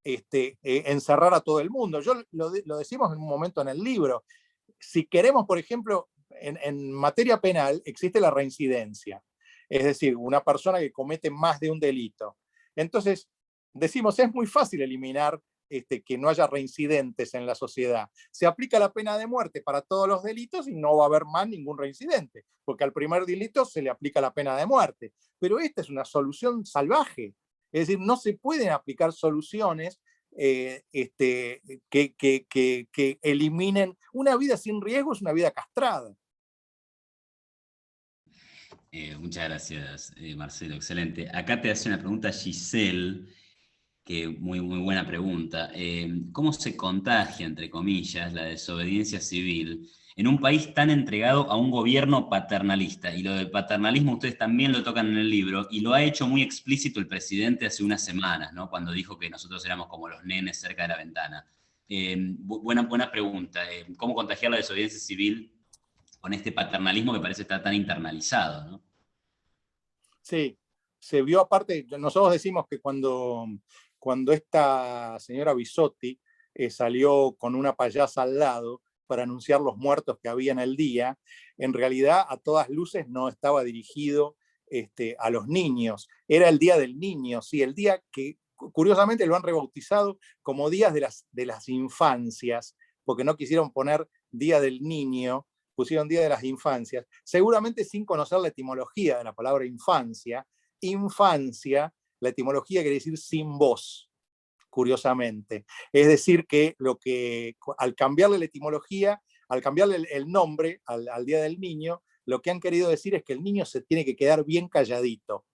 encerrar a todo el mundo. Yo lo decimos en un momento en el libro. Si queremos, por ejemplo, en materia penal existe la reincidencia, es decir, una persona que comete más de un delito. Entonces, decimos, es muy fácil eliminar que no haya reincidentes en la sociedad. Se aplica la pena de muerte para todos los delitos y no va a haber más ningún reincidente, porque al primer delito se le aplica la pena de muerte. Pero esta es una solución salvaje. Es decir, no se pueden aplicar soluciones que eliminen una vida sin riesgo, es una vida castrada. Muchas gracias, Marcelo, excelente. Acá te hace una pregunta Giselle, que muy buena pregunta. ¿Cómo se contagia, entre comillas, la desobediencia civil en un país tan entregado a un gobierno paternalista? Y lo del paternalismo ustedes también lo tocan en el libro, y lo ha hecho muy explícito el presidente hace unas semanas, ¿no? Cuando dijo que nosotros éramos como los nenes cerca de la ventana. Buena pregunta. ¿Cómo contagiar la desobediencia civil con este paternalismo que parece estar tan internalizado, ¿no? Sí, se vio aparte, nosotros decimos que cuando esta señora Bisotti salió con una payasa al lado para anunciar los muertos que había en el día, en realidad a todas luces no estaba dirigido a los niños. Era el Día del Niño, sí, el día que curiosamente lo han rebautizado como Días de las Infancias, porque no quisieron poner Día del Niño, pusieron Día de las Infancias, seguramente sin conocer la etimología de la palabra infancia. Infancia, la etimología quiere decir sin voz, curiosamente. Es decir, que al cambiarle la etimología, al cambiarle el nombre al Día del Niño, lo que han querido decir es que el niño se tiene que quedar bien calladito,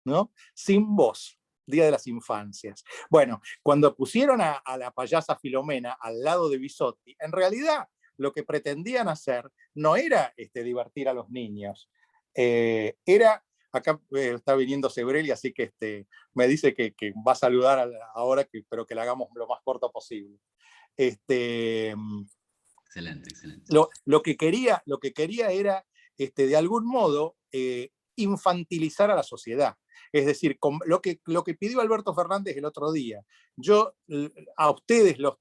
¿no? Sin voz. Día de las Infancias. Bueno, cuando pusieron a la payasa Filomena al lado de Bisotti, en realidad lo que pretendían hacer no era divertir a los niños, era, acá está viniendo Sebrelli, así que me dice que va a saludar ahora, pero que la hagamos lo más corto posible. Excelente. Lo que quería era, de algún modo, infantilizar a la sociedad. Es decir, lo que pidió Alberto Fernández el otro día. Yo a ustedes los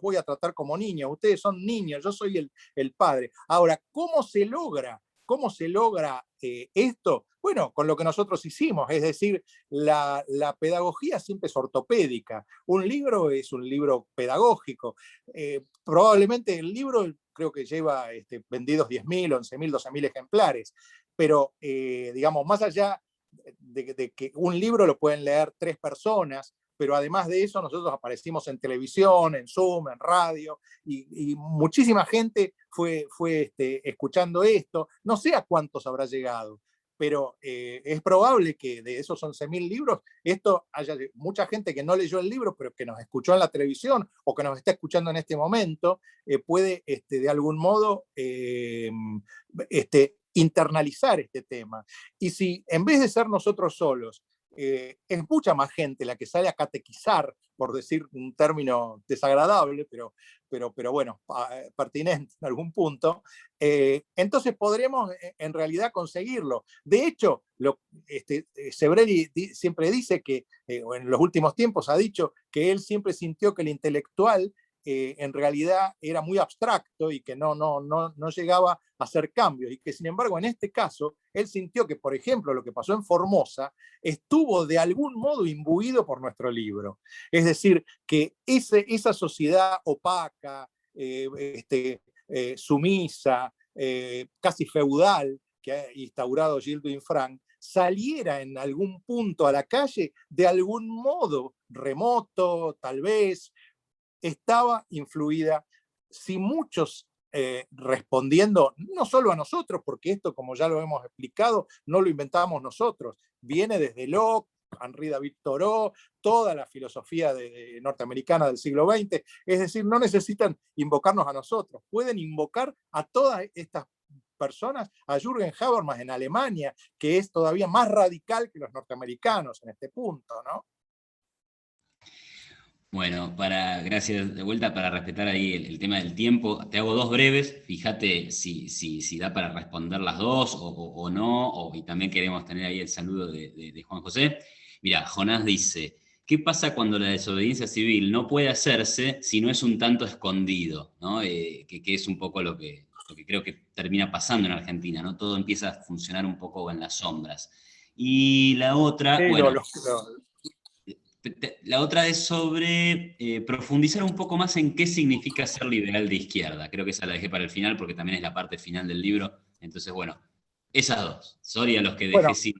voy a tratar como niños, ustedes son niños, yo soy el padre. Ahora, ¿cómo se logra esto? Bueno, con lo que nosotros hicimos, es decir, la pedagogía siempre es ortopédica. Un libro es un libro pedagógico. Probablemente el libro creo que lleva vendidos 10.000, 11.000, 12.000 ejemplares, pero digamos, más allá de que un libro lo pueden leer 3 personas, pero además de eso nosotros aparecimos en televisión, en Zoom, en radio, y muchísima gente fue escuchando esto. No sé a cuántos habrá llegado, pero es probable que de esos 11.000 libros, haya mucha gente que no leyó el libro, pero que nos escuchó en la televisión o que nos está escuchando en este momento, puede de algún modo internalizar este tema. Y si en vez de ser nosotros solos, es mucha más gente la que sale a catequizar, por decir un término desagradable, pero bueno, pertinente en algún punto. Entonces podremos en realidad conseguirlo. De hecho, Sebrelli siempre dice que, en los últimos tiempos ha dicho que él siempre sintió que el intelectual en realidad era muy abstracto y que no llegaba a hacer cambios, y que sin embargo en este caso él sintió que, por ejemplo, lo que pasó en Formosa estuvo de algún modo imbuido por nuestro libro. Es decir, que esa sociedad opaca, sumisa, casi feudal que ha instaurado Gilles Duinfranc, saliera en algún punto a la calle de algún modo remoto, tal vez, estaba influida, si muchos respondiendo, no solo a nosotros, porque esto, como ya lo hemos explicado, no lo inventamos nosotros, viene desde Locke, Henri David Thoreau, toda la filosofía norteamericana del siglo XX, es decir, no necesitan invocarnos a nosotros, pueden invocar a todas estas personas, a Jürgen Habermas en Alemania, que es todavía más radical que los norteamericanos en este punto, ¿no? Bueno, gracias de vuelta para respetar ahí el tema del tiempo. Te hago dos breves, fíjate si da para responder las dos o no, y también queremos tener ahí el saludo de Juan José. Mira, Jonás dice, ¿qué pasa cuando la desobediencia civil no puede hacerse si no es un tanto escondido? ¿No? Que es un poco lo que creo que termina pasando en Argentina, ¿no? Todo empieza a funcionar un poco en las sombras. Y la otra, Sí, bueno, la otra es sobre profundizar un poco más en qué significa ser liberal de izquierda. Creo que esa la dejé para el final porque también es la parte final del libro. Entonces, bueno, esas dos. Sorry a los que dejé bueno, sin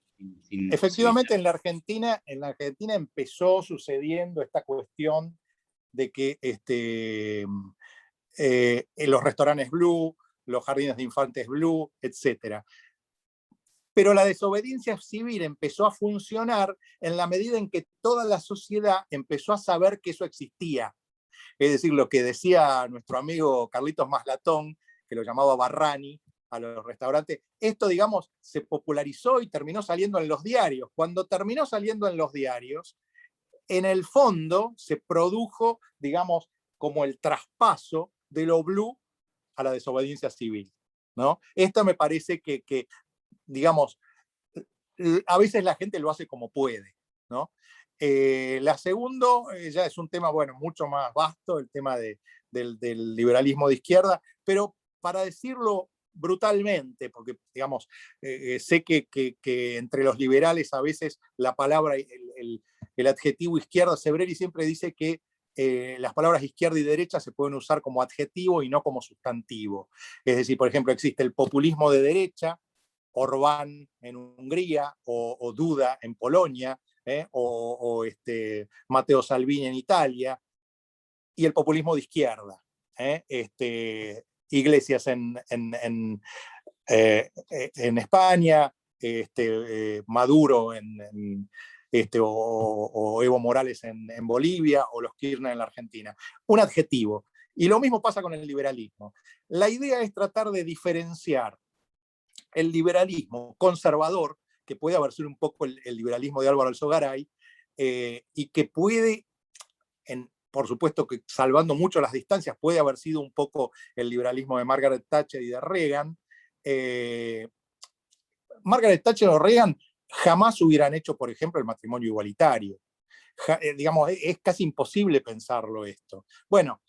efectivamente, posibilidad. en la Argentina empezó sucediendo esta cuestión de que en los restaurantes blue, los jardines de infantes blue, etc. Pero la desobediencia civil empezó a funcionar en la medida en que toda la sociedad empezó a saber que eso existía. Es decir, lo que decía nuestro amigo Carlitos Maslatón, que lo llamaba Barrani a los restaurantes, esto, digamos, se popularizó y terminó saliendo en los diarios. Cuando terminó saliendo en los diarios, en el fondo se produjo, digamos, como el traspaso de lo blue a la desobediencia civil, ¿no? Esto me parece que digamos, a veces la gente lo hace como puede, ¿no? La segunda ya es un tema, bueno, mucho más vasto, el tema del liberalismo de izquierda, pero para decirlo brutalmente, porque, digamos, sé que entre los liberales a veces la palabra, el adjetivo izquierda, Sebrelli siempre dice que las palabras izquierda y derecha se pueden usar como adjetivo y no como sustantivo. Es decir, por ejemplo, existe el populismo de derecha, Orbán en Hungría, o Duda en Polonia, o Matteo Salvini en Italia, y el populismo de izquierda, Iglesias en España, Maduro o Evo Morales en Bolivia, o los Kirchner en la Argentina. Un adjetivo. Y lo mismo pasa con el liberalismo. La idea es tratar de diferenciar el liberalismo conservador, que puede haber sido un poco el liberalismo de Álvaro Alzogaray, y que puede, por supuesto que salvando mucho las distancias, puede haber sido un poco el liberalismo de Margaret Thatcher y de Reagan. Margaret Thatcher o Reagan jamás hubieran hecho, por ejemplo, el matrimonio igualitario. Digamos, es casi imposible pensarlo esto. Bueno,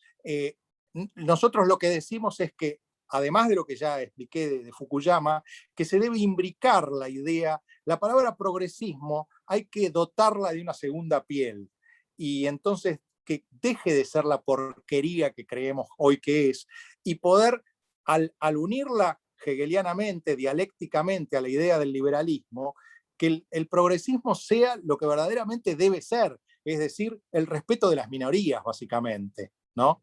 nosotros lo que decimos es que, además de lo que ya expliqué de Fukuyama, que se debe imbricar la idea, la palabra progresismo hay que dotarla de una segunda piel, y entonces que deje de ser la porquería que creemos hoy que es, y poder, al unirla hegelianamente, dialécticamente a la idea del liberalismo, que el progresismo sea lo que verdaderamente debe ser, es decir, el respeto de las minorías, básicamente, ¿no?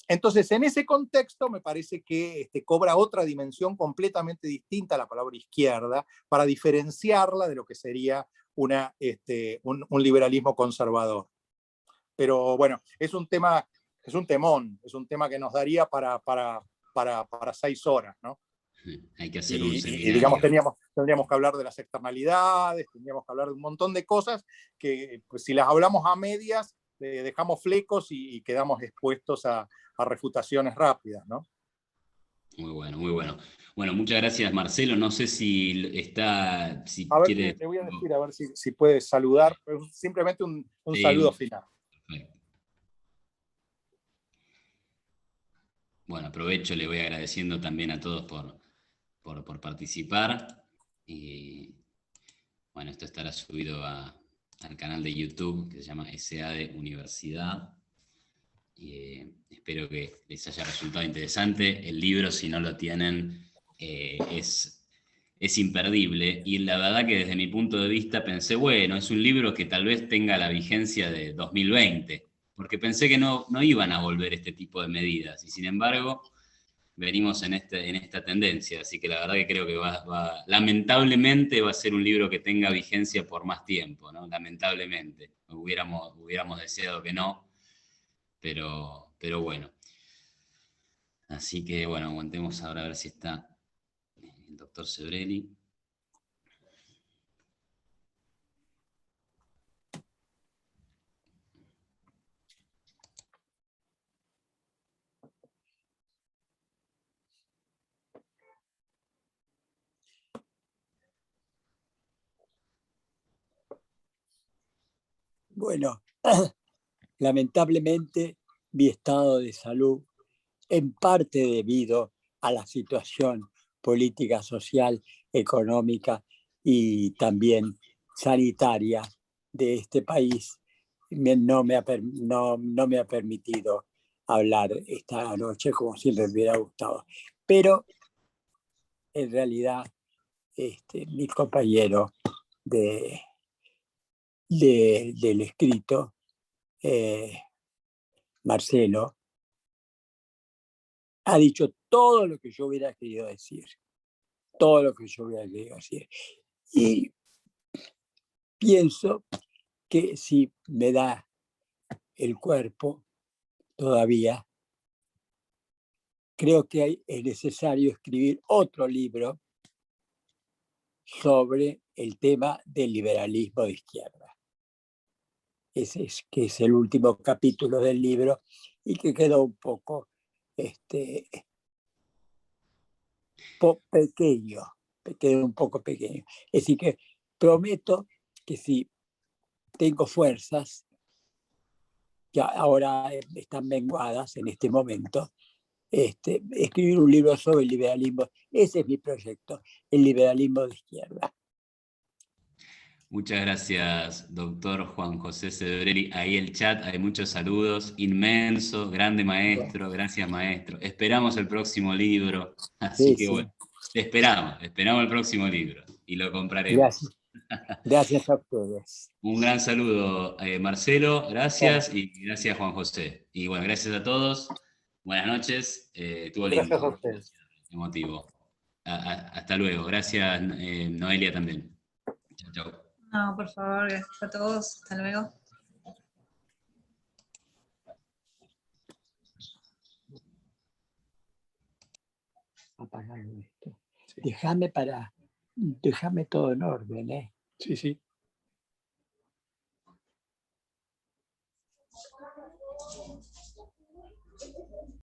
Entonces, en ese contexto, me parece que cobra otra dimensión completamente distinta a la palabra izquierda, para diferenciarla de lo que sería un liberalismo conservador. Pero bueno, es un tema que nos daría para 6 horas, ¿no? Hay que hacer un Y digamos, seminario. tendríamos que hablar de las externalidades, tendríamos que hablar de un montón de cosas que, pues, si las hablamos a medias, dejamos flecos y quedamos expuestos a refutaciones rápidas, ¿no? Muy bueno, muy bueno. Bueno, muchas gracias, Marcelo. No sé si si A ver, quiere. le voy a decir, a ver si puede saludar, simplemente un Sí, saludo final. perfecto. Bueno, aprovecho, le voy agradeciendo también a todos por participar. Y bueno, esto estará subido al canal de YouTube que se llama SADE Universidad. Espero que les haya resultado interesante. El libro, si no lo tienen, es imperdible. Y la verdad que desde mi punto de vista pensé, bueno, es un libro que tal vez tenga la vigencia de 2020, porque pensé que no iban a volver este tipo de medidas. Y sin embargo, venimos en esta tendencia. Así que la verdad que creo que lamentablemente va a ser un libro que tenga vigencia por más tiempo, ¿no? Lamentablemente. Hubiéramos deseado que no, pero bueno. Así que bueno, aguantemos ahora a ver si está el doctor Sebrelli. Bueno, lamentablemente mi estado de salud, en parte debido a la situación política, social, económica y también sanitaria de este país, no me ha permitido hablar esta noche como siempre me hubiera gustado. Pero en realidad mi compañero de, del escrito, Marcelo, ha dicho todo lo que yo hubiera querido decir, todo lo que yo hubiera querido decir. Y pienso que si me da el cuerpo todavía, creo que es necesario escribir otro libro sobre el tema del liberalismo de izquierda. Ese que es el último capítulo del libro y que quedó un poco pequeño, quedó un poco pequeño. Es decir, que prometo que si tengo fuerzas, que ahora están menguadas en este momento, escribir un libro sobre el liberalismo. Ese es mi proyecto, el liberalismo de izquierda. Muchas gracias, doctor Juan José Sebrelli. Ahí el chat, hay muchos saludos. Inmenso, grande maestro, gracias maestro. Esperamos el próximo libro. Así Sí, que sí. bueno, esperamos el próximo libro y lo compraremos. Gracias. Gracias a ustedes. Un gran saludo, Marcelo, Bueno, gracias y gracias Juan José. Y bueno, gracias a todos. Buenas noches, estuvo Gracias a lindo, ustedes. emotivo. Hasta luego, gracias Noelia también. Chao, chao. No, por favor, gracias a todos. Hasta luego. apagarlo esto. Sí. Déjame todo en orden, ¿eh? Sí, sí.